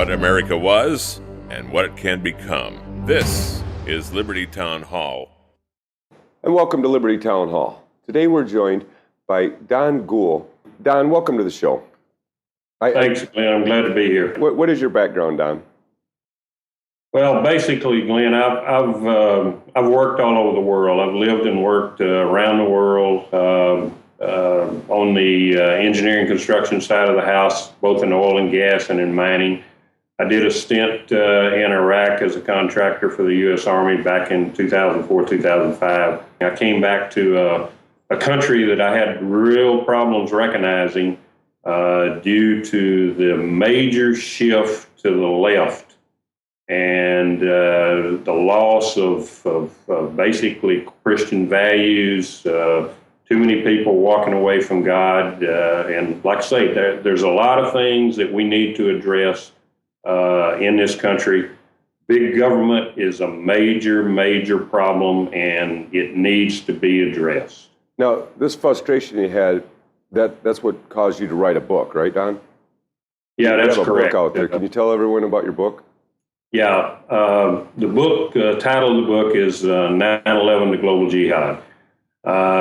what America was and what it can become. This is Liberty Town Hall. And welcome to Liberty Town Hall. Today we're joined by Don Gould. Don, welcome to the show. Thanks, Glenn. I'm glad to be here. What is your background, Don? Well, basically, Glenn, I've worked all over the world. I've lived and worked around the world on the engineering construction side of the house, both in oil and gas and in mining. I did a stint in Iraq as a contractor for the U.S. Army back in 2004, 2005. I came back to a country that I had real problems recognizing due to the major shift to the left and the loss of basically Christian values, too many people walking away from God. And like I say, there's a lot of things that we need to address in this country. Big government is a major, major problem, and it needs to be addressed. Now, this frustration you had, that's what caused you to write a book, right, Don? Yeah, that's correct. You have a book out there. Can you tell everyone about your book? Yeah, the book, title of the book is 9/11, the Global Jihad.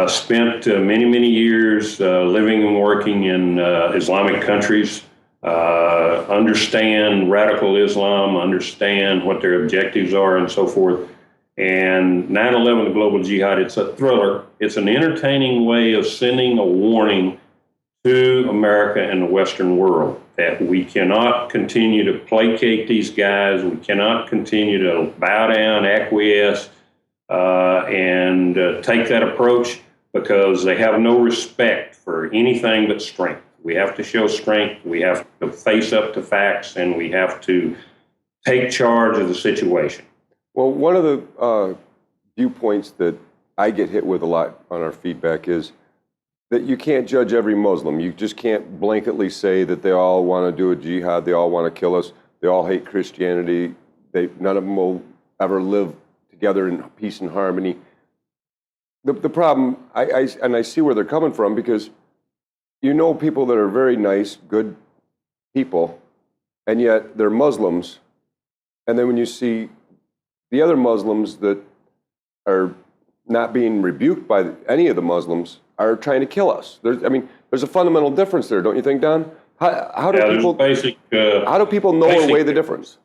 Spent many, many years living and working in Islamic countries, understand radical Islam, understand what their objectives are and so forth. And 9/11, the Global Jihad, it's a thriller. It's an entertaining way of sending a warning to America and the Western world that we cannot continue to placate these guys. We cannot continue to bow down, acquiesce, and take that approach, because they have no respect for anything but strength. We have to show strength. We have to face up to facts, and we have to take charge of the situation. Well, one of the viewpoints that I get hit with a lot on our feedback is that you can't judge every Muslim. You just can't blanketly say that they all want to do a jihad, they all want to kill us, they all hate Christianity, none of them will ever live together in peace and harmony. The problem, I see where they're coming from, because you know people that are very nice, good people, and yet they're Muslims. And then when you see the other Muslims that are not being rebuked by any of the Muslims are trying to kill us. There's a fundamental difference there, don't you think, Don? How do people know or weigh the difference?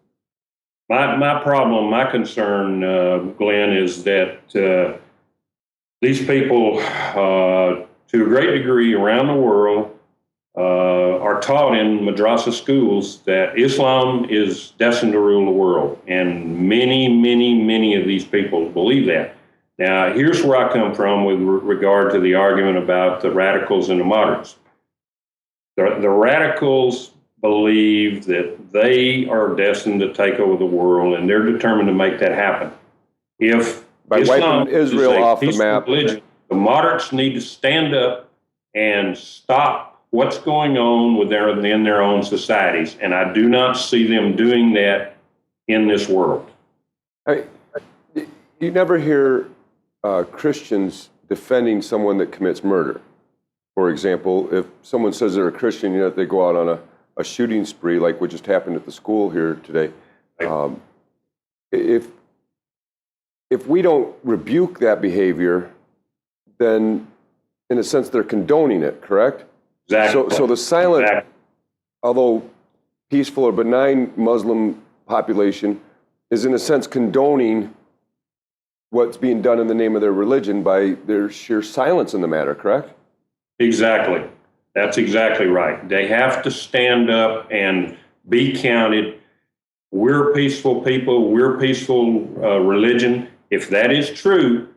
My problem, my concern, Glenn, is that these people, to a great degree around the world, are taught in madrasa schools that Islam is destined to rule the world. And many, many, many of these people believe that. Now, here's where I come from with regard to the argument about the radicals and the moderates. The radicals believe that they are destined to take over the world, and they're determined to make that happen. If by Islam wiping Israel off the map, religion, the moderates need to stand up and stop what's going on within their own societies, and I do not see them doing that in this world. You never hear Christians defending someone that commits murder. For example, if someone says they're a Christian, they go out on a shooting spree, like what just happened at the school here today. If we don't rebuke that behavior, then in a sense they're condoning it, correct? Exactly. So the silent, although peaceful or benign Muslim population is in a sense condoning what's being done in the name of their religion by their sheer silence in the matter, correct? Exactly. That's exactly right. They have to stand up and be counted. We're peaceful people. We're peaceful religion. If that is true,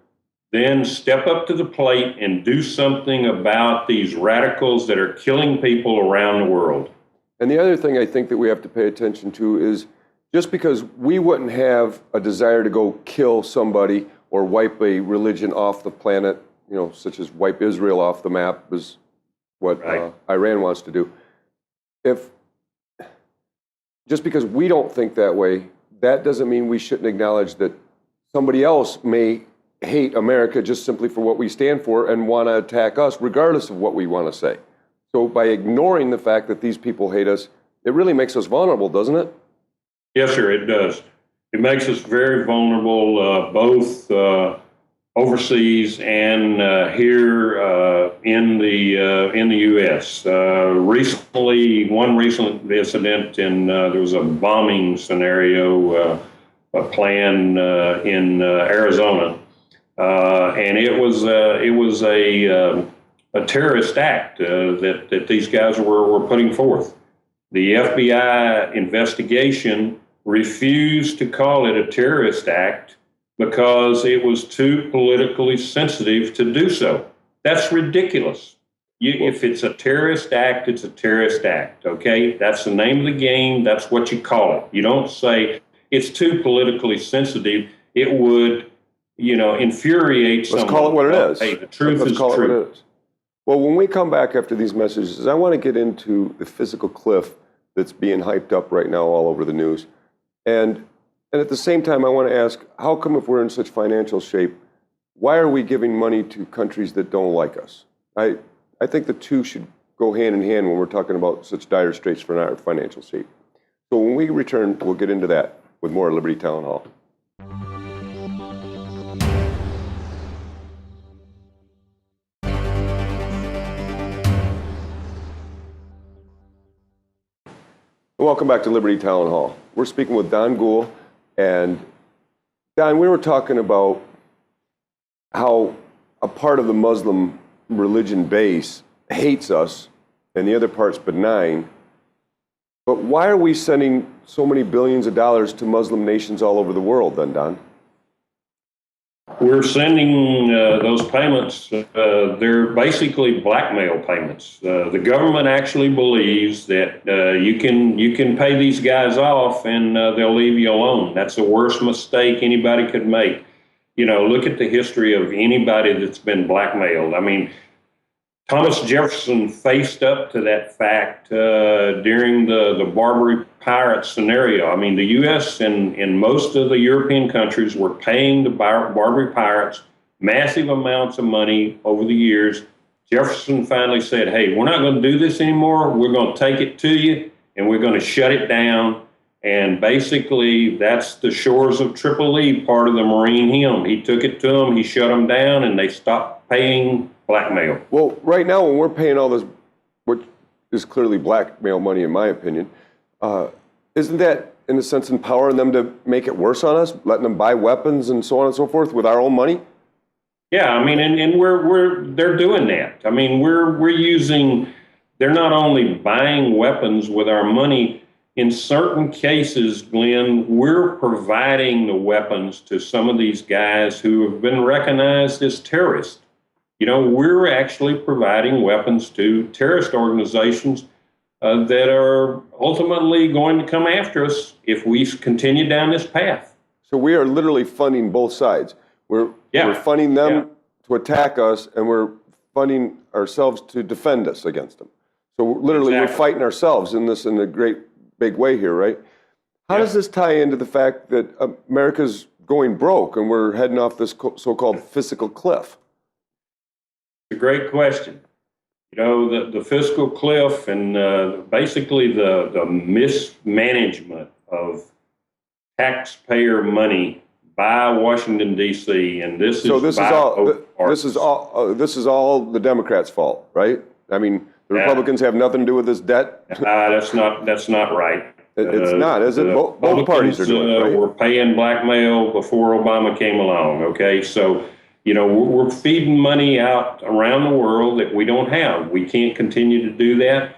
then step up to the plate and do something about these radicals that are killing people around the world. And the other thing I think that we have to pay attention to is just because we wouldn't have a desire to go kill somebody or wipe a religion off the planet, such as wipe Israel off the map is what Iran wants to do. Just because we don't think that way, that doesn't mean we shouldn't acknowledge that somebody else may hate America just simply for what we stand for and want to attack us regardless of what we want to say. So by ignoring the fact that these people hate us, it really makes us vulnerable, doesn't it? Yes, sir, it does. It makes us very vulnerable, both overseas and here in the U.S. Recently, one recent incident there was a bombing scenario, a plan in Arizona, and it was a terrorist act that these guys were putting forth. The FBI investigation refused to call it a terrorist act because it was too politically sensitive to do so. That's ridiculous. If it's a terrorist act, it's a terrorist act, okay? That's the name of the game. That's what you call it. You don't say it's too politically sensitive. It would, infuriate someone. Let's call it what it is. Hey, the truth Let's is call true. it what it is. Well, when we come back after these messages, I want to get into the fiscal cliff that's being hyped up right now all over the news. And at the same time, I want to ask, how come if we're in such financial shape, why are we giving money to countries that don't like us? I think the two should go hand in hand when we're talking about such dire straits for our financial shape. So when we return, we'll get into that with more Liberty Town Hall. Welcome back to Liberty Town Hall. We're speaking with Don Gould. And Don, we were talking about how a part of the Muslim religion base hates us and the other part's benign. But why are we sending so many billions of dollars to Muslim nations all over the world then, Don? We're sending those payments. They're basically blackmail payments. The government actually believes that you can pay these guys off and they'll leave you alone. That's the worst mistake anybody could make. Look at the history of anybody that's been blackmailed. I mean, Thomas Jefferson faced up to that fact during the Barbary Pirates scenario. I mean, the U.S. and most of the European countries were paying the Barbary Pirates massive amounts of money over the years. Jefferson finally said, hey, we're not going to do this anymore. We're going to take it to you, and we're going to shut it down. And basically, that's the shores of Tripoli, part of the Marine hymn. He took it to them, he shut them down, and they stopped paying blackmail. Well, right now, when we're paying all this, which is clearly blackmail money, in my opinion, isn't that, in a sense, empowering them to make it worse on us, letting them buy weapons and so on and so forth with our own money? Yeah, I mean, and they're doing that. I mean, they're not only buying weapons with our money. In certain cases, Glenn, we're providing the weapons to some of these guys who have been recognized as terrorists. We're actually providing weapons to terrorist organizations that are ultimately going to come after us if we continue down this path. So we are literally funding both sides. We're funding them to attack us, and we're funding ourselves to defend us against them. So literally, we're fighting ourselves in a great big way here, right? How does this tie into the fact that America's going broke and we're heading off this so-called fiscal cliff? It's a great question. The fiscal cliff and basically the mismanagement of taxpayer money by Washington, D.C. And this is all the Democrats' fault, right? I mean, the Republicans have nothing to do with this debt. That's not right. It's not, is it? Both parties are doing it, right? We're paying blackmail before Obama came along. Okay, so we're feeding money out around the world that we don't have. We can't continue to do that.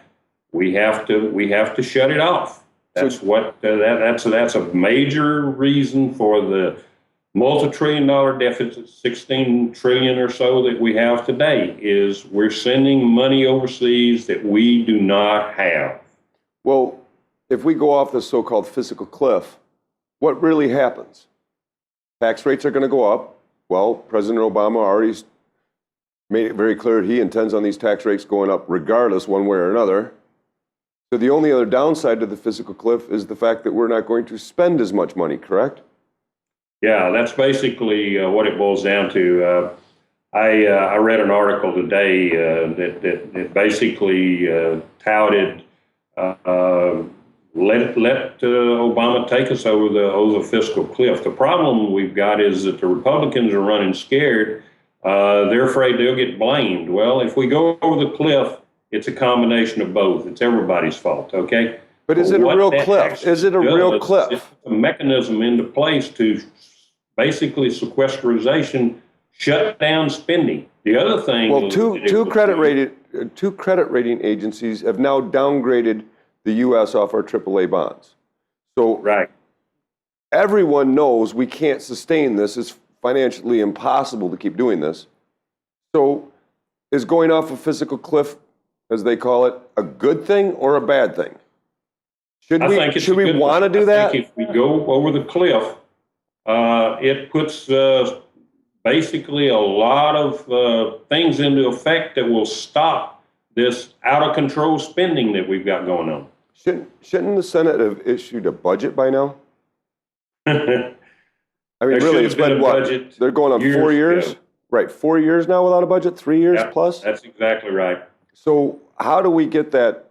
We have to shut it off. That's that's a major reason for the multi-trillion-dollar deficit, 16 trillion or so that we have today, is we're sending money overseas that we do not have. Well, if we go off the so-called fiscal cliff, what really happens? Tax rates are going to go up. Well, President Obama already made it very clear he intends on these tax rates going up regardless, one way or another. So the only other downside to the fiscal cliff is the fact that we're not going to spend as much money, correct? Yeah, that's basically what it boils down to. I read an article today that basically touted let Obama take us over the fiscal cliff. The problem we've got is that the Republicans are running scared. They're afraid they'll get blamed. Well, if we go over the cliff, it's a combination of both. It's everybody's fault, okay? But is it a real cliff? Is it a real cliff? It's a mechanism into place to basically sequestration, shut down spending. The other thing. Well, two credit rating agencies have now downgraded the U.S. off our AAA bonds. So right. Everyone knows we can't sustain this. It's financially impossible to keep doing this. So is going off a fiscal cliff, as they call it, a good thing or a bad thing? Should we want to do that? I think if we go over the cliff, it puts basically a lot of things into effect that will stop this out of control spending that we've got going on. Shouldn't the Senate have issued a budget by now? I mean, really, it's been what? They're going on 4 years? Right, 4 years now without a budget, 3 years plus? That's exactly right. So how do we get that?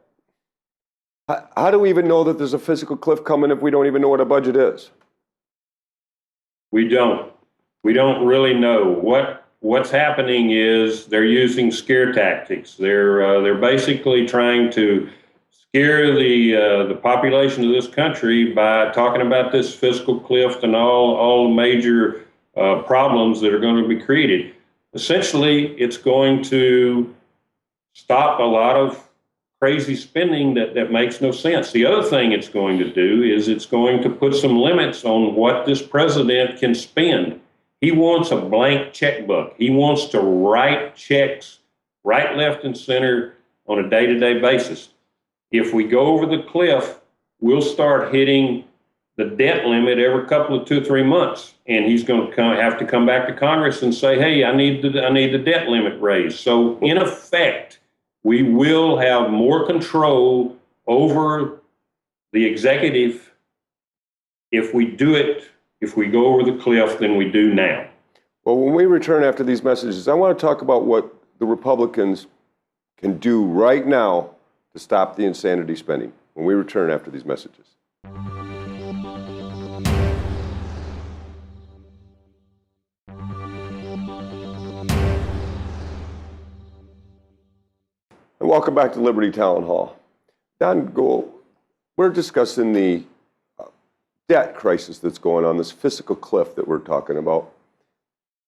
How do we even know that there's a fiscal cliff coming if we don't even know what a budget is? We don't. We don't really know. What's happening is they're using scare tactics. They're basically trying to scare the population of this country by talking about this fiscal cliff and all the major problems that are going to be created. Essentially, it's going to stop a lot of crazy spending that makes no sense. The other thing it's going to do is it's going to put some limits on what this president can spend. He wants a blank checkbook. He wants to write checks right, left, and center on a day-to-day basis. If we go over the cliff, we'll start hitting the debt limit every couple of 2 or 3 months, and he's going to have to come back to Congress and say, "Hey, I need the debt limit raised." So, in effect, we will have more control over the executive if we go over the cliff than we do now. Well, when we return after these messages, I want to talk about what the Republicans can do right now to stop the insanity spending when we return after these messages. And welcome back to Liberty Town Hall. Don Gould, we're discussing the debt crisis that's going on, this fiscal cliff that we're talking about.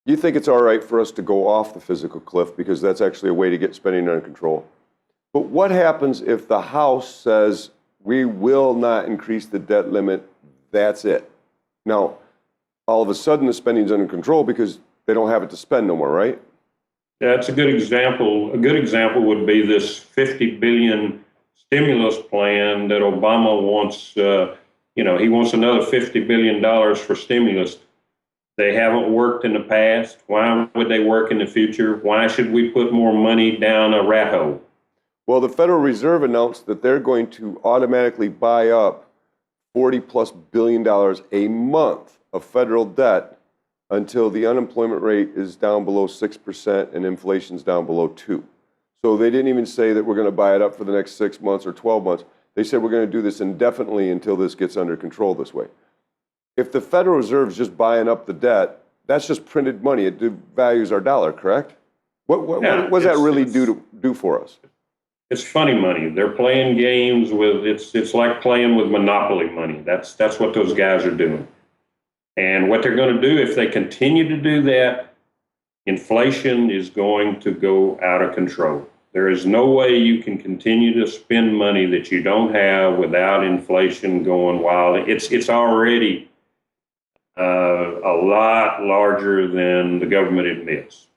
You think it's all right for us to go off the fiscal cliff because that's actually a way to get spending under control. But what happens if the House says we will not increase the debt limit, that's it? Now, all of a sudden the spending's under control because they don't have it to spend no more, right? Yeah, that's a good example. A good example would be this $50 billion stimulus plan that Obama wants. He wants another $50 billion for stimulus. They haven't worked in the past. Why would they work in the future? Why should we put more money down a rat hole? Well, the Federal Reserve announced that they're going to automatically buy up $40+ billion a month of federal debt until the unemployment rate is down below 6% and inflation's down below 2%. So they didn't even say that we're going to buy it up for the next 6 months or 12 months. They said we're going to do this indefinitely until this gets under control this way. If the Federal Reserve is just buying up the debt, that's just printed money. It devalues our dollar, correct? What does that really do for us? It's funny money. They're playing games with it's like playing with monopoly money. That's what those guys are doing. And what they're going to do if they continue to do that, inflation is going to go out of control. There is no way you can continue to spend money that you don't have without inflation going wild. It's already a lot larger than the government admits.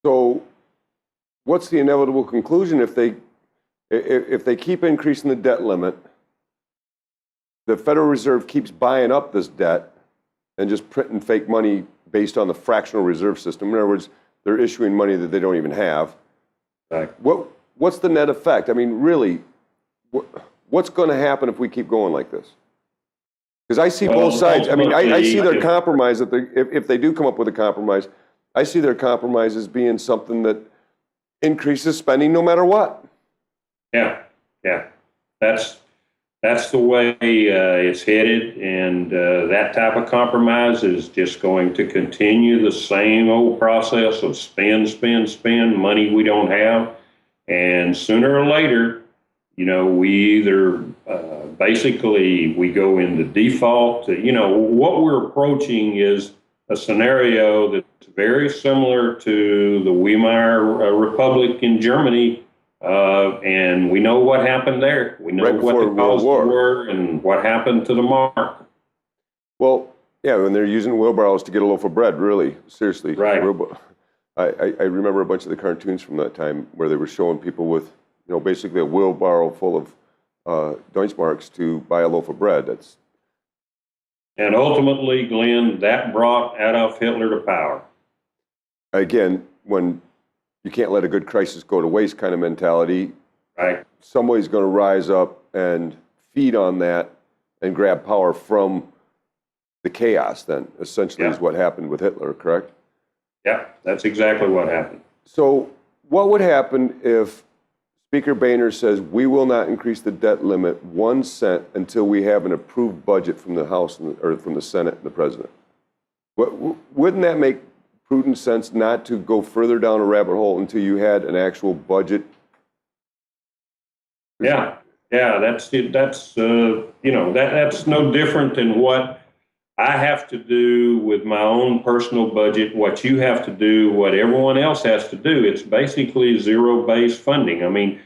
So what's the inevitable conclusion if they keep increasing the debt limit, the Federal Reserve keeps buying up this debt and just printing fake money based on the fractional reserve system? In other words, they're issuing money that they don't even have. Right. What's the net effect? I mean, really, what's going to happen if we keep going like this? Because I see both sides. I mean, I see their compromise, that if they do come up with a compromise, I see their compromise as being something that increases spending no matter what. Yeah. That's that's the way it's headed, and that type of compromise is just going to continue the same old process of spend, spend, spend money we don't have, and sooner or later, we either basically we go into default. What we're approaching is a scenario that's very similar to the Weimar Republic in Germany. And we know what happened there. We know Right what before the World causes War. were and what happened to the mark. Well, yeah, when they're using wheelbarrows to get a loaf of bread, really, seriously. Right. I remember a bunch of the cartoons from that time where they were showing people with, basically a wheelbarrow full of Deutschmarks to buy a loaf of bread. And ultimately, Glenn, that brought Adolf Hitler to power. Again, when you can't let a good crisis go to waste kind of mentality, Right. somebody's going to rise up and feed on that and grab power from the chaos then, essentially, is what happened with Hitler, correct? Yeah, that's exactly what happened. So what would happen if Speaker Boehner says we will not increase the debt limit 1 cent until we have an approved budget from the House or from the Senate and the President? Wouldn't that make prudent sense not to go further down a rabbit hole until you had an actual budget? Yeah, that's it. That's that's no different than what I have to do with my own personal budget, what you have to do, what everyone else has to do. It's basically zero-based funding. I mean,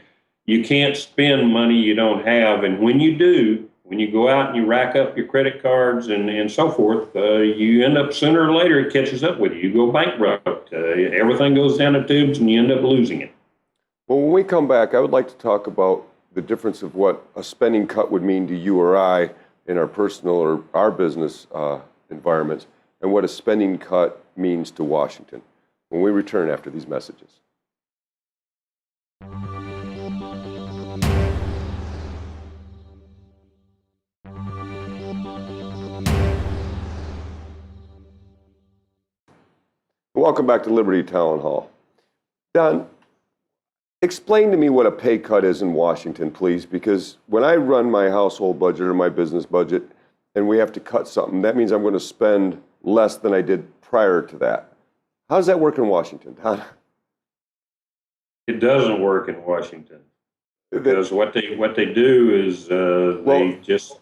you can't spend money you don't have. And when you do, when you go out and you rack up your credit cards and so forth, you end up sooner or later, it catches up with you. You go bankrupt. Everything goes down the tubes and you end up losing it. Well, when we come back, I would like to talk about the difference of what a spending cut would mean to you or I in our personal or our business environments, and what a spending cut means to Washington when we return after these messages. Welcome back to Liberty Town Hall. Don, explain to me what a pay cut is in Washington, please, because when I run my household budget or my business budget and we have to cut something, that means I'm going to spend less than I did prior to that. How does that work in Washington, Don? It doesn't work in Washington because what they do is they just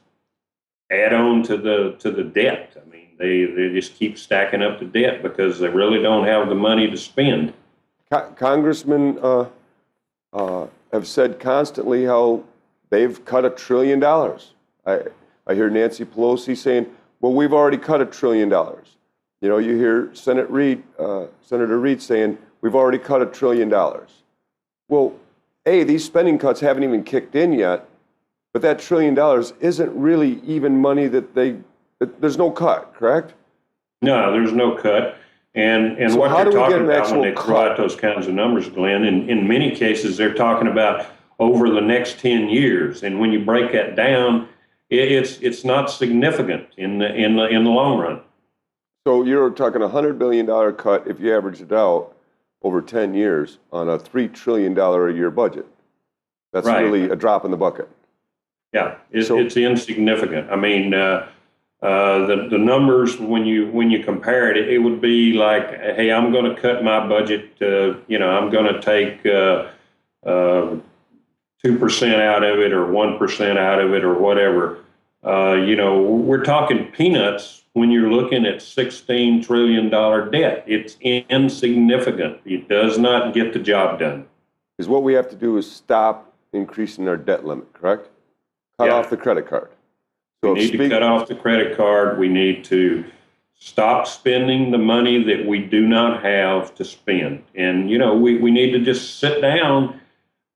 add on to the debt. I mean, they just keep stacking up the debt because they really don't have the money to spend. Congressmen have said constantly how they've cut $1 trillion. I hear Nancy Pelosi saying, well, we've already cut $1 trillion. You hear Senator Reid saying, we've already cut $1 trillion. Well, these spending cuts haven't even kicked in yet, but that $1 trillion isn't really even money that there's no cut, correct? No, there's no cut. And so what how they're do we get talking an about actual when they throw out those kinds of numbers, Glenn, in many cases, they're talking about over the next 10 years. And when you break that down, it's not significant in the long run. So you're talking $100 billion cut if you average it out over 10 years on a $3 trillion a year budget. That's right. Really a drop in the bucket. Yeah, it's insignificant. I mean, the numbers when you compare it, it would be like, hey, I'm going to cut my budget. I'm going to take 2% out of it or 1% out of it or whatever. We're talking peanuts when you're looking at $16 trillion debt. It's insignificant. It does not get the job done. Because what we have to do is stop increasing our debt limit, correct? Cut off the credit card. So we need to cut off the credit card. We need to stop spending the money that we do not have to spend. And, we need to just sit down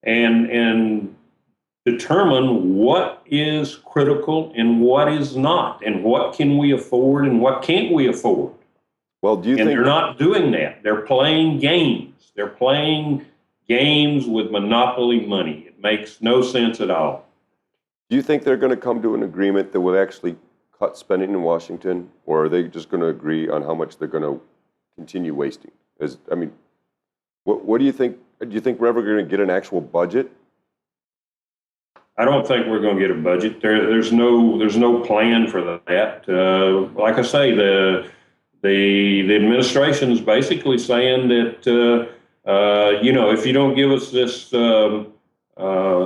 and determine what is critical and what is not, and what can we afford and what can't we afford. Well, do you think they're not doing that? They're playing games. They're playing games with monopoly money. It makes no sense at all. Do you think they're going to come to an agreement that will actually cut spending in Washington, or are they just going to agree on how much they're going to continue wasting? What do you think? Do you think we're ever going to get an actual budget? I don't think we're going to get a budget. There's no plan for that. Like I say, the administration is basically saying that if you don't give us this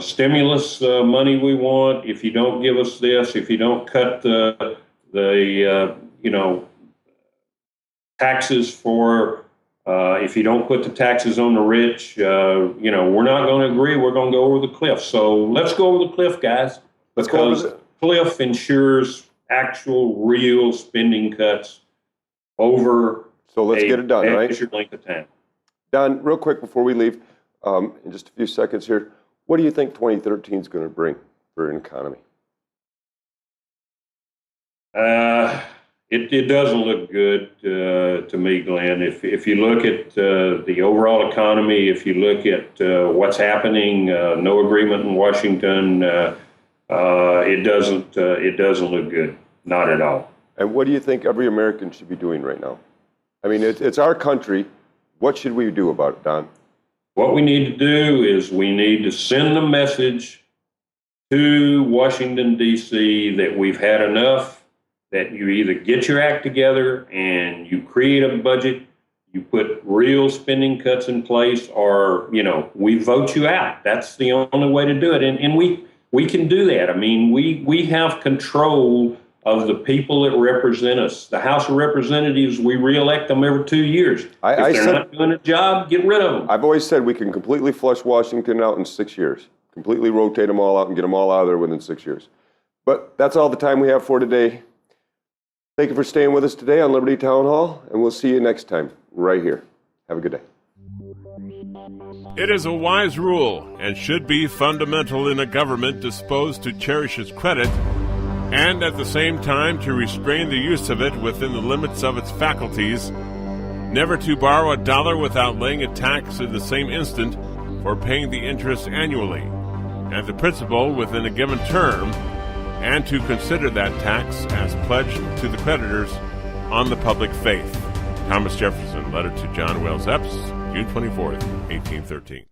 stimulus money we want, if you don't give us this, if you don't cut the taxes for, if you don't put the taxes on the rich, we're not going to agree. We're going to go over the cliff. So let's go over the cliff, guys, because cliff ensures actual, real spending cuts over. So let's get it done, right? Measured length of time. Don, real quick before we leave, in just a few seconds here, what do you think 2013 is going to bring for an economy? It doesn't look good to me, Glenn. If you look at the overall economy, if you look at what's happening, no agreement in Washington, it doesn't look good, not at all. And what do you think every American should be doing right now? I mean, it's our country. What should we do about it, Don? What we need to do is we need to send a message to Washington, D.C. that we've had enough, that you either get your act together and you create a budget, you put real spending cuts in place, or, we vote you out. That's the only way to do it. And we can do that. I mean, we have control of the people that represent us. The House of Representatives, we reelect them every 2 years. If they're not doing a job, get rid of them. I've always said we can completely flush Washington out in 6 years, completely rotate them all out and get them all out of there within 6 years. But that's all the time we have for today. Thank you for staying with us today on Liberty Town Hall, and we'll see you next time right here. Have a good day. It is a wise rule and should be fundamental in a government disposed to cherish its credit and at the same time to restrain the use of it within the limits of its faculties, never to borrow a dollar without laying a tax in the same instant for paying the interest annually, and the principal within a given term, and to consider that tax as pledged to the creditors on the public faith. Thomas Jefferson, letter to John Wells Epps, June 24th, 1813.